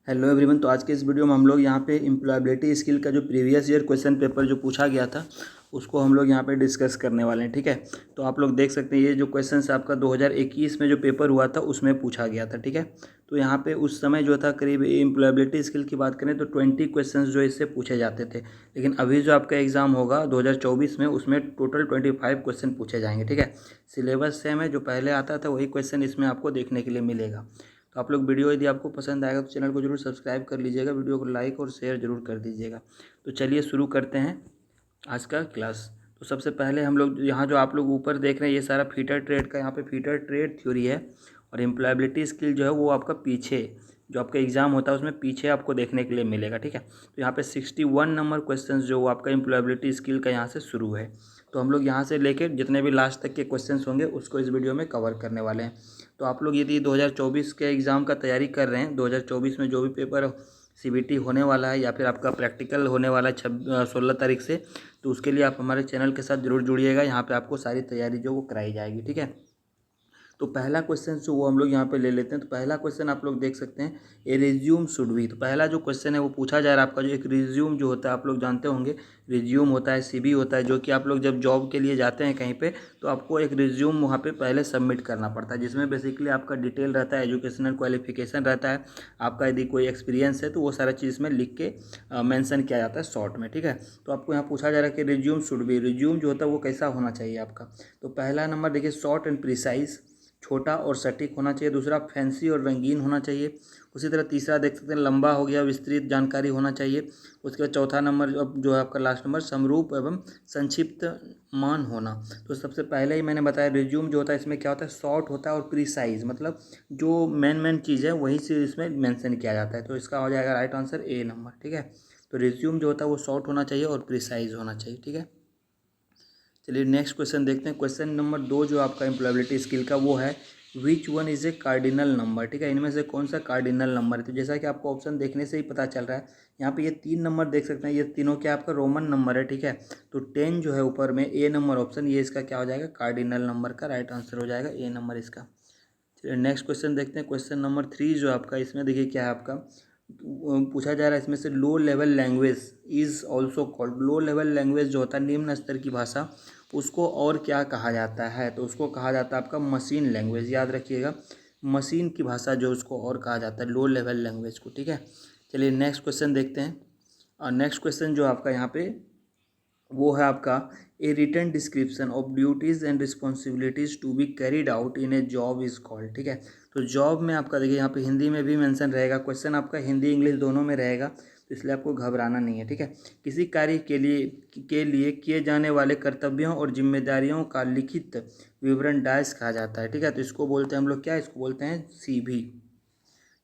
Hello everyone. तो आज के इस वीडियो में हम लोग यहाँ पे एम्प्लॉयबिलिटी स्किल का जो प्रीवियस ईयर क्वेश्चन पेपर जो पूछा गया था उसको हम लोग यहाँ पे डिस्कस करने वाले हैं। ठीक है, तो आप लोग देख सकते हैं ये जो क्वेश्चन आपका 2021 में जो पेपर हुआ था उसमें पूछा गया था। ठीक है, तो यहाँ पे उस समय जो था करीब एम्प्लॉयबिलिटी स्किल की बात करें तो 20 क्वेश्चन जो इससे पूछे जाते थे, लेकिन अभी जो आपका एग्ज़ाम होगा 2024 में उसमें टोटल 25 क्वेश्चन पूछे जाएंगे। ठीक है, सिलेबस सेम है, जो पहले आता था वही क्वेश्चन इसमें आपको देखने के लिए मिलेगा। तो आप लोग वीडियो यदि आपको पसंद आएगा तो चैनल को जरूर सब्सक्राइब कर लीजिएगा, वीडियो को लाइक और शेयर जरूर कर दीजिएगा। तो चलिए शुरू करते हैं आज का क्लास। तो सबसे पहले हम लोग यहाँ जो आप लोग ऊपर देख रहे हैं ये सारा फीटर ट्रेड का यहाँ पे फीटर ट्रेड थ्योरी है, और एम्प्लॉयबिलिटी स्किल जो है वो आपका पीछे जो आपका एग्ज़ाम होता है उसमें पीछे आपको देखने के लिए मिलेगा। ठीक है, तो यहाँ पे 61 नंबर क्वेश्चन जो वो आपका एम्प्लॉयबिलिटी स्किल का यहाँ से शुरू है। तो हम लोग यहाँ से लेकर जितने भी लास्ट तक के क्वेश्चन होंगे उसको इस वीडियो में कवर करने वाले हैं। तो आप लोग यदि 2024 के एग्ज़ाम का तैयारी कर रहे हैं, 2024 में जो भी पेपर सीबीटी होने वाला है या फिर आपका प्रैक्टिकल होने वाला है 16 तारीख से, तो उसके लिए आप हमारे चैनल के साथ जरूर जुड़िएगा। यहाँ पे आपको सारी तैयारी जो वो कराई जाएगी। ठीक है, तो पहला क्वेश्चन जो वो हम लोग यहाँ पे ले लेते हैं। तो पहला क्वेश्चन आप लोग देख सकते हैं, ए रिज्यूम शुड बी। तो पहला जो क्वेश्चन है वो पूछा जा रहा है आपका जो एक रिज्यूम जो होता है, आप लोग जानते होंगे रिज्यूम होता है, सीवी होता है, जो कि आप लोग जब जॉब के लिए जाते हैं कहीं पे तो आपको एक रिज्यूम वहाँ पे पहले सबमिट करना पड़ता है, जिसमें बेसिकली आपका डिटेल रहता है, एजुकेशनल क्वालिफिकेशन रहता है, आपका यदि कोई एक्सपीरियंस है तो वो सारा चीज़ में लिख के मेंशन किया जाता है शॉर्ट में। ठीक है, तो आपको यहाँ पूछा जा रहा है कि रिज्यूम शुड बी, रिज्यूम जो होता है वो कैसा होना चाहिए आपका। तो पहला नंबर देखिए, शॉर्ट एंड प्रिसाइज, छोटा और सटीक होना चाहिए। दूसरा फैंसी और रंगीन होना चाहिए। उसी तरह तीसरा देख सकते हैं लंबा हो गया, विस्तृत जानकारी होना चाहिए। उसके बाद चौथा नंबर जो है आपका लास्ट नंबर, समरूप एवं संक्षिप्त मान होना। तो सबसे पहले ही मैंने बताया रिज्यूम जो होता है इसमें क्या होता है, शॉर्ट होता है और प्रिसाइज, मतलब जो मेन चीज़ है वही से इसमें मेंशन किया जाता है। तो इसका हो जाएगा राइट आंसर ए नंबर। ठीक है, तो रिज्यूम जो होता है वो शॉर्ट होना चाहिए और प्रिसाइज होना चाहिए। ठीक है, चलिए नेक्स्ट क्वेश्चन देखते हैं। क्वेश्चन नंबर 2 जो आपका एम्प्लॉयबिलिटी स्किल का वो है, which one is a cardinal number. ठीक है, इनमें से कौन सा कार्डिनल नंबर है। तो जैसा कि आपको ऑप्शन देखने से ही पता चल रहा है, यहाँ पे ये 3 नंबर देख सकते हैं, ये तीनों क्या आपका रोमन नंबर है। ठीक है, तो 10 जो है ऊपर में ए नंबर ऑप्शन, ये इसका क्या हो जाएगा, कार्डिनल नंबर का राइट आंसर हो जाएगा ए नंबर इसका। चलिए नेक्स्ट क्वेश्चन देखते हैं। क्वेश्चन नंबर 3 जो आपका, इसमें देखिए क्या है आपका, पूछा जा रहा है इसमें से low level language is also called. Low level language जो होता है निम्न स्तर की भाषा, उसको और क्या कहा जाता है। तो उसको कहा जाता है आपका मशीन लैंग्वेज, याद रखिएगा, मशीन की भाषा जो उसको और कहा जाता है लो लेवल लैंग्वेज को। ठीक है, चलिए नेक्स्ट क्वेश्चन देखते हैं। और नेक्स्ट क्वेश्चन जो आपका यहाँ पे वो है आपका, a written description of duties and responsibilities to be carried out in a job is called. ठीक है, तो जॉब में आपका देखिए यहाँ पे हिंदी में भी मेंशन रहेगा, क्वेश्चन आपका हिंदी इंग्लिश दोनों में रहेगा, तो इसलिए आपको घबराना नहीं है। ठीक है, किसी कार्य के लिए किए जाने वाले कर्तव्यों और जिम्मेदारियों का लिखित विवरण डायस कहा जाता है। ठीक है, तो इसको बोलते हैं हम लोग क्या, इसको बोलते हैं सीवी।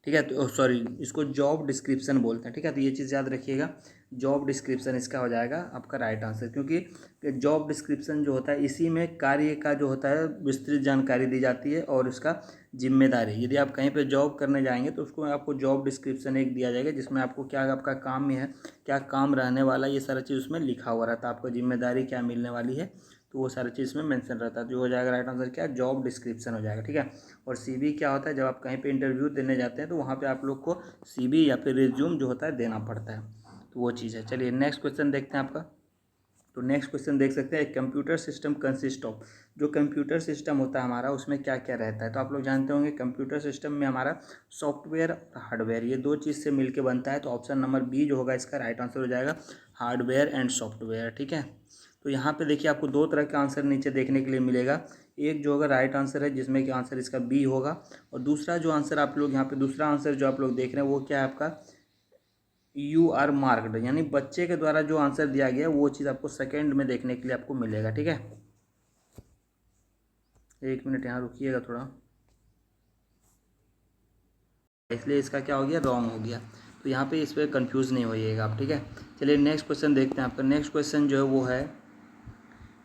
ठीक है, तो सॉरी, इसको जॉब डिस्क्रिप्शन बोलते हैं। ठीक है, तो ये चीज़ याद रखिएगा, जॉब डिस्क्रिप्शन इसका हो जाएगा आपका राइट आंसर, क्योंकि जॉब डिस्क्रिप्शन जो होता है इसी में कार्य का जो होता है विस्तृत जानकारी दी जाती है और उसका जिम्मेदारी। यदि आप कहीं पे जॉब करने जाएंगे तो उसको आपको जॉब डिस्क्रिप्शन एक दिया जाएगा, जिसमें आपको क्या आपका काम में है, क्या काम रहने वाला है, ये सारा चीज़ उसमें लिखा हुआ रहता है, आपको जिम्मेदारी क्या मिलने वाली है, तो वो सारी चीज़ में मेंशन रहता है। जो हो जाएगा राइट आंसर क्या, जॉब डिस्क्रिप्शन हो जाएगा। ठीक है, और सीवी क्या होता है, जब आप कहीं पे इंटरव्यू देने जाते हैं तो वहाँ पे आप लोग को सीवी या फिर रिज्यूम जो होता है देना पड़ता है, तो वो चीज़ है। चलिए नेक्स्ट क्वेश्चन देखते हैं आपका। तो नेक्स्ट क्वेश्चन देख सकते हैं, कंप्यूटर सिस्टम कंसिस्ट ऑफ। जो कंप्यूटर सिस्टम होता है हमारा उसमें क्या क्या रहता है। तो आप लोग जानते होंगे कंप्यूटर सिस्टम में हमारा सॉफ्टवेयर और हार्डवेयर, ये दो चीज़ से मिलकर बनता है। तो ऑप्शन नंबर बी जो होगा इसका राइट आंसर हो जाएगा, हार्डवेयर एंड सॉफ्टवेयर। ठीक है, तो यहाँ पे देखिए आपको दो तरह का आंसर नीचे देखने के लिए मिलेगा, एक जो होगा राइट आंसर है जिसमें कि आंसर इसका बी होगा, और दूसरा जो आंसर आप लोग यहाँ पे दूसरा आंसर जो आप लोग देख रहे हैं वो क्या है आपका, यू आर मार्क्ड, यानी बच्चे के द्वारा जो आंसर दिया गया वो चीज़ आपको सेकंड में देखने के लिए आपको मिलेगा। ठीक है, एक मिनट यहाँ रुकिएगा थोड़ा, इसलिए इसका क्या हो गया, रॉन्ग हो गया, तो यहाँ पे इस पर कंफ्यूज नहीं होइएगा आप। ठीक है, चलिए नेक्स्ट क्वेश्चन देखते हैं। आपका नेक्स्ट क्वेश्चन जो है वो है,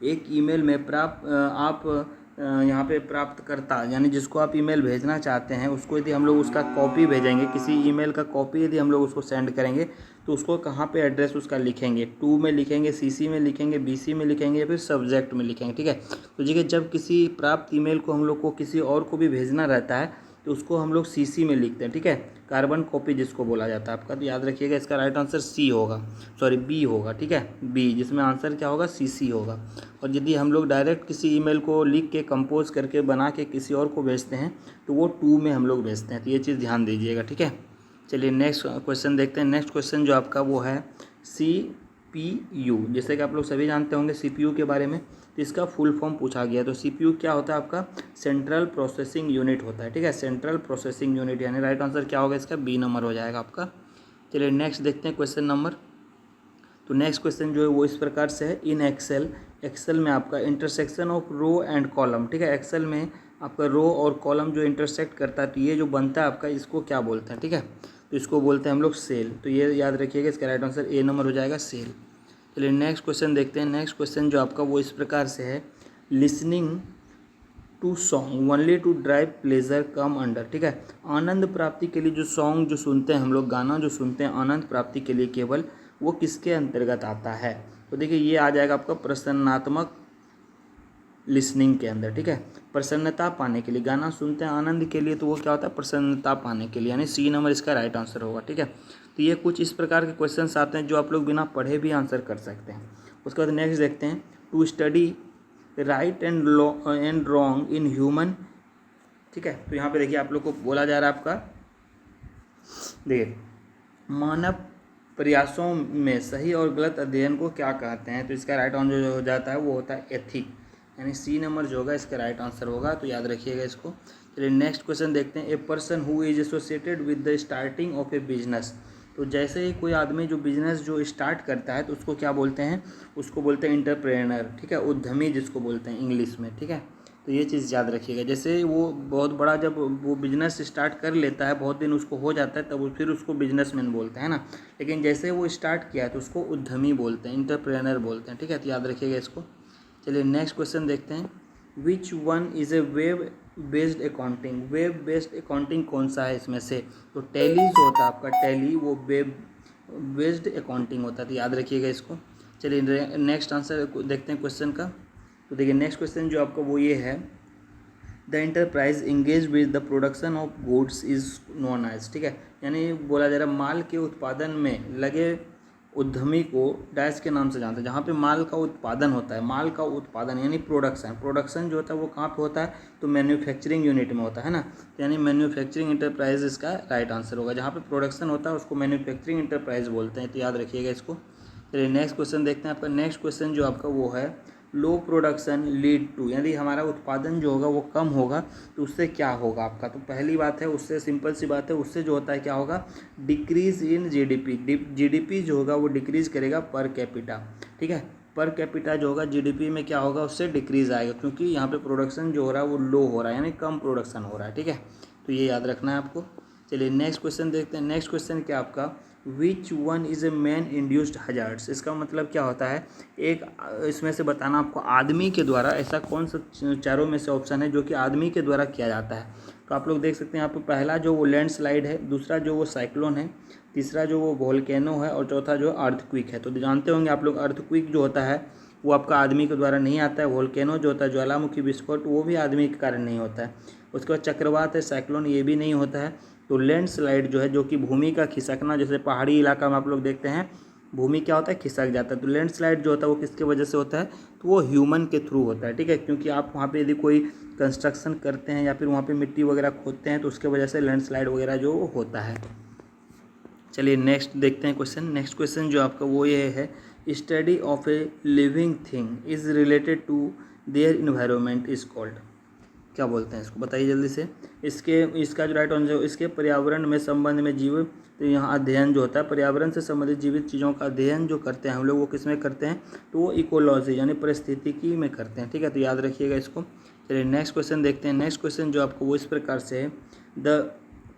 एक ईमेल में प्राप्त आप यहाँ पे प्राप्तकर्ता यानी जिसको आप ईमेल भेजना चाहते हैं उसको यदि हम लोग उसका कॉपी भेजेंगे, किसी ईमेल का कॉपी यदि हम लोग उसको सेंड करेंगे तो उसको कहाँ पे एड्रेस उसका लिखेंगे, टू में लिखेंगे, सीसी में लिखेंगे, बीसी में लिखेंगे, या फिर सब्जेक्ट में लिखेंगे। ठीक है, तो देखिए जब किसी प्राप्त ईमेल को हम लोग को किसी और को भी भेजना रहता है तो उसको हम लोग CC में लिखते हैं, ठीक है, कार्बन कॉपी जिसको बोला जाता है आपका। तो याद रखिएगा इसका राइट आंसर C होगा, सॉरी B होगा, ठीक है, B, जिसमें आंसर क्या होगा, CC होगा। और यदि हम लोग डायरेक्ट किसी ईमेल को लिख के कंपोज करके बना के किसी और को भेजते हैं तो वो 2 में हम लोग भेजते हैं। तो ये चीज़ ध्यान दीजिएगा, ठीक है। चलिए नेक्स्ट क्वेश्चन देखते हैं। नेक्स्ट क्वेश्चन जो आपका वो है CPU। जैसे कि आप लोग सभी जानते होंगे CPU के बारे में, तो इसका फुल फॉर्म पूछा गया। तो CPU क्या होता है आपका, सेंट्रल प्रोसेसिंग यूनिट होता है, ठीक है, सेंट्रल प्रोसेसिंग यूनिट, यानी राइट आंसर क्या होगा इसका, B नंबर हो जाएगा आपका। चलिए नेक्स्ट देखते हैं क्वेश्चन नंबर। तो नेक्स्ट क्वेश्चन जो है वो इस प्रकार से है, इन एक्सेल में आपका intersection of row and column, ठीक है, एक्सेल में आपका रो और कॉलम जो इंटरसेक्ट करता है तो ये जो बनता है आपका, इसको क्या बोलते हैं, ठीक है, तो इसको बोलते हैं हम लोग सेल। तो ये याद रखिएगा, इसका राइट आंसर A नंबर हो जाएगा, सेल। चलिए नेक्स्ट क्वेश्चन देखते हैं। नेक्स्ट क्वेश्चन जो आपका वो इस प्रकार से है, listening to song only to drive pleasure come under, ठीक है, आनंद प्राप्ति के लिए जो सॉन्ग जो सुनते हैं हम लोग, गाना जो सुनते हैं आनंद प्राप्ति के लिए केवल, वो किसके अंतर्गत आता है। तो देखिए ये आ जाएगा आपका प्रसन्नात्मक लिसनिंग के अंदर, ठीक है, प्रसन्नता पाने के लिए, गाना सुनते हैं आनंद के लिए, तो वो क्या होता है, प्रसन्नता पाने के लिए, यानी C नंबर इसका राइट आंसर होगा, ठीक है। तो ये कुछ इस प्रकार के क्वेश्चंस आते हैं जो आप लोग बिना पढ़े भी आंसर कर सकते हैं। उसके बाद नेक्स्ट देखते हैं, to study right and wrong in human, ठीक है। तो यहाँ पे देखिए आप लोग को बोला जा रहा है आपका, देखिए मानव प्रयासों में सही और गलत अध्ययन को क्या कहते हैं। तो इसका राइट आंसर जो हो जाता है वो होता है एथिक, यानी C नंबर जो होगा इसका राइट आंसर होगा। तो याद रखिएगा इसको। चलिए नेक्स्ट क्वेश्चन देखते हैं, a person who is associated with the starting of A business. तो जैसे ही कोई आदमी जो बिजनेस जो स्टार्ट करता है तो उसको क्या बोलते हैं, उसको बोलते हैं इंटरप्रेनर, ठीक है, उद्यमी जिसको बोलते हैं इंग्लिश में, ठीक है। तो ये चीज़ याद रखिएगा। जैसे वो बहुत बड़ा जब वो बिजनेस स्टार्ट कर लेता है, बहुत दिन उसको हो जाता है, तब फिर उसको बिजनेसमैन बोलते हैं ना, लेकिन जैसे वो स्टार्ट किया है तो उसको उद्यमी बोलते हैं, इंटरप्रेनर बोलते हैं, ठीक है। तो याद रखिएगा इसको। चलिए नेक्स्ट क्वेश्चन देखते हैं, which one is a web based accounting. Web based accounting कौन सा है इसमें से, तो टैली जो होता है आपका, टैली वो वेब बेस्ड अकाउंटिंग होता है। तो याद रखिएगा इसको। चलिए नेक्स्ट आंसर देखते हैं क्वेश्चन का। तो देखिए नेक्स्ट क्वेश्चन जो आपका वो ये है, the enterprise engage with the production of goods is known as, ठीक है, यानी बोला जा रहा है माल के उत्पादन में लगे उद्यमी को डैश के नाम से जानते हैं। जहाँ पे माल का उत्पादन होता है, माल का उत्पादन यानी प्रोडक्शन जो होता है वो कहाँ पे होता है, तो मैन्युफैक्चरिंग यूनिट में होता है ना, यानी मैन्युफैक्चरिंग इंटरप्राइज इसका राइट आंसर होगा। जहाँ पे प्रोडक्शन होता है उसको मैन्युफैक्चरिंग इंटरप्राइज बोलते हैं। तो याद रखिएगा इसको। चलिए नेक्स्ट क्वेश्चन देखते हैं। आपका नेक्स्ट क्वेश्चन जो आपका वो है, लो प्रोडक्शन लीड टू, यदि हमारा उत्पादन जो होगा वो कम होगा तो उससे क्या होगा आपका। तो पहली बात है, उससे सिंपल सी बात है, उससे जो होता है क्या होगा, डिक्रीज इन जीडीपी जो होगा वो डिक्रीज करेगा पर कैपिटा, ठीक है, पर कैपिटा जो होगा जीडीपी में क्या होगा, उससे डिक्रीज आएगा, क्योंकि यहाँ पे प्रोडक्शन जो हो रहा है वो लो हो रहा है, यानी कम प्रोडक्शन हो रहा है, ठीक है। तो ये याद रखना है आपको। चलिए नेक्स्ट क्वेश्चन देखते हैं। नेक्स्ट क्वेश्चन क्या आपका, which one is a man induced hazards. इसका मतलब क्या होता है, एक इसमें से बताना आपको आदमी के द्वारा ऐसा कौन सा चारों में से ऑप्शन है जो कि आदमी के द्वारा किया जाता है। तो आप लोग देख सकते हैं यहाँ पे पहला जो वो लैंडस्लाइड है, दूसरा जो वो साइक्लोन है, तीसरा जो वो वोल्केनो है, और चौथा जो अर्थक्विक है। तो जानते होंगे आप लोग, अर्थक्विक जो होता है वो आपका आदमी के द्वारा नहीं आता है। वोल्केनो जो होता है ज्वालामुखी विस्फोट, वो भी आदमी के कारण नहीं होता है। उसके बाद चक्रवात है, साइक्लोन, ये भी नहीं होता है। तो लैंडस्लाइड जो है, जो कि भूमि का खिसकना, जैसे पहाड़ी इलाका में आप लोग देखते हैं भूमि क्या होता है, खिसक जाता है। तो लैंडस्लाइड जो होता है वो किसके वजह से होता है, तो वो ह्यूमन के थ्रू होता है, ठीक है, क्योंकि आप वहाँ पे यदि कोई कंस्ट्रक्शन करते हैं या फिर वहाँ पे मिट्टी वगैरह खोदते हैं तो उसके वजह से लैंडस्लाइड वगैरह जो होता है। चलिए नेक्स्ट देखते हैं क्वेश्चन। नेक्स्ट क्वेश्चन जो आपका वो ये है, study of a living thing is related to their environment is called. क्या बोलते हैं इसको, बताइए जल्दी से। इसका जो राइट आंसर, इसके पर्यावरण में संबंध में जीव, तो यहाँ अध्ययन जो होता है पर्यावरण से संबंधित जीवित चीज़ों का अध्ययन जो करते हैं हम लोग, वो किस में करते हैं, तो वो इकोलॉजी यानी पारिस्थितिकी में करते हैं, ठीक है। तो याद रखिएगा इसको। चलिए नेक्स्ट क्वेश्चन देखते हैं। नेक्स्ट क्वेश्चन जो आपको वो इस प्रकार से है, the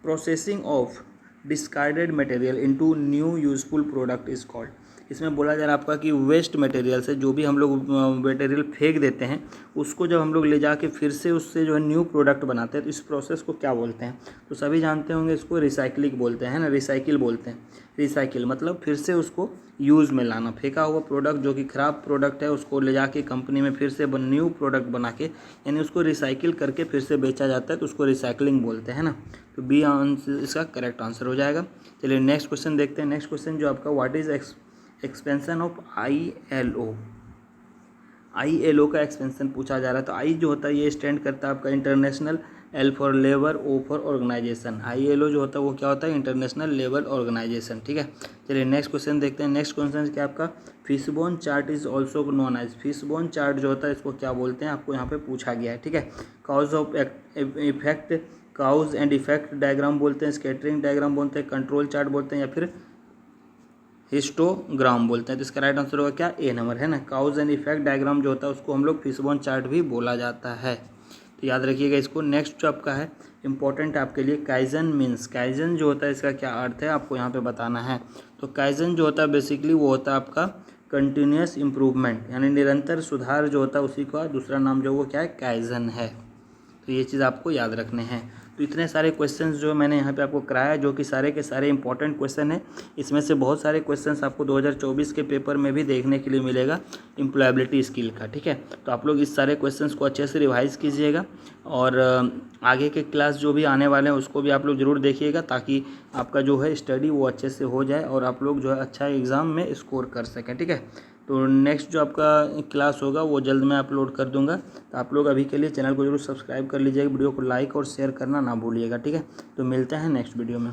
processing of discarded material into new useful product is called. इसमें बोला जा रहा है आपका कि वेस्ट मटेरियल से जो भी हम लोग मटेरियल फेंक देते हैं उसको जब हम लोग ले जाके फिर से उससे जो है न्यू प्रोडक्ट बनाते हैं तो इस प्रोसेस को क्या बोलते हैं? तो सभी जानते होंगे इसको रिसाइक्लिंग बोलते हैं ना, रिसाइकिल बोलते हैं। रिसाइकिल मतलब फिर से उसको यूज़ में लाना, फेंका हुआ प्रोडक्ट जो कि ख़राब प्रोडक्ट है उसको ले जाके कंपनी में फिर से न्यू प्रोडक्ट बना के यानी उसको रिसाइकिल करके फिर से बेचा जाता है तो उसको रिसाइकलिंग बोलते हैं ना। तो बी इसका करेक्ट आंसर हो जाएगा। चलिए नेक्स्ट क्वेश्चन देखते हैं। नेक्स्ट क्वेश्चन जो आपका what is expansion of ILO। ILO का एक्सपेंशन पूछा जा रहा है। तो आई जो होता है ये स्टैंड करता है आपका international, L for labour, O for organisation. ILO जो होता है वो क्या होता है? International labour organisation. ठीक है, चलिए नेक्स्ट क्वेश्चन देखते हैं। नेक्स्ट क्वेश्चन क्या आपका? Fishbone chart is also known as. Fishbone chart जो होता है इसको क्या बोलते हैं आपको यहाँ पे पूछा गया है। ठीक है, cause of effect, cause and effect diagram बोलते हैं, स्कैटरिंग डायग्राम बोलते हैं, कंट्रोल चार्ट बोलते हैं या फिर हिस्टोग्राम बोलते हैं। तो इसका राइट आंसर होगा क्या? ए नंबर है ना। काउज एंड इफेक्ट डायग्राम जो होता है उसको हम लोग फिशबोन चार्ट भी बोला जाता है, तो याद रखिएगा इसको। नेक्स्ट जो आपका है इंपॉर्टेंट आपके लिए, काइजन मीन्स। काइजन जो होता है इसका क्या अर्थ है आपको यहाँ पे बताना है। तो काइजन जो होता है बेसिकली वो होता है आपका कंटिन्यूस इम्प्रूवमेंट, यानी निरंतर सुधार जो होता है उसी का दूसरा नाम जो वो क्या है? काइजन है। तो ये चीज़ आपको याद रखने हैं। तो इतने सारे क्वेश्चंस जो मैंने यहाँ पे आपको कराया जो कि सारे के सारे इंपॉर्टेंट क्वेश्चन हैं। इसमें से बहुत सारे क्वेश्चंस आपको 2024 के पेपर में भी देखने के लिए मिलेगा एम्प्लॉयबिलिटी स्किल का। ठीक है, तो आप लोग इस सारे क्वेश्चंस को अच्छे से रिवाइज़ कीजिएगा और आगे के क्लास जो भी आने वाले हैं उसको भी आप लोग ज़रूर देखिएगा ताकि आपका जो है स्टडी वो अच्छे से हो जाए और आप लोग जो है अच्छा एग्ज़ाम में स्कोर कर सकें। ठीक है, तो नेक्स्ट जो आपका क्लास होगा वो जल्द मैं अपलोड कर दूंगा। तो आप लोग अभी के लिए चैनल को जरूर सब्सक्राइब कर लीजिएगा, वीडियो को लाइक और शेयर करना ना भूलिएगा। ठीक है, तो मिलते हैं नेक्स्ट वीडियो में।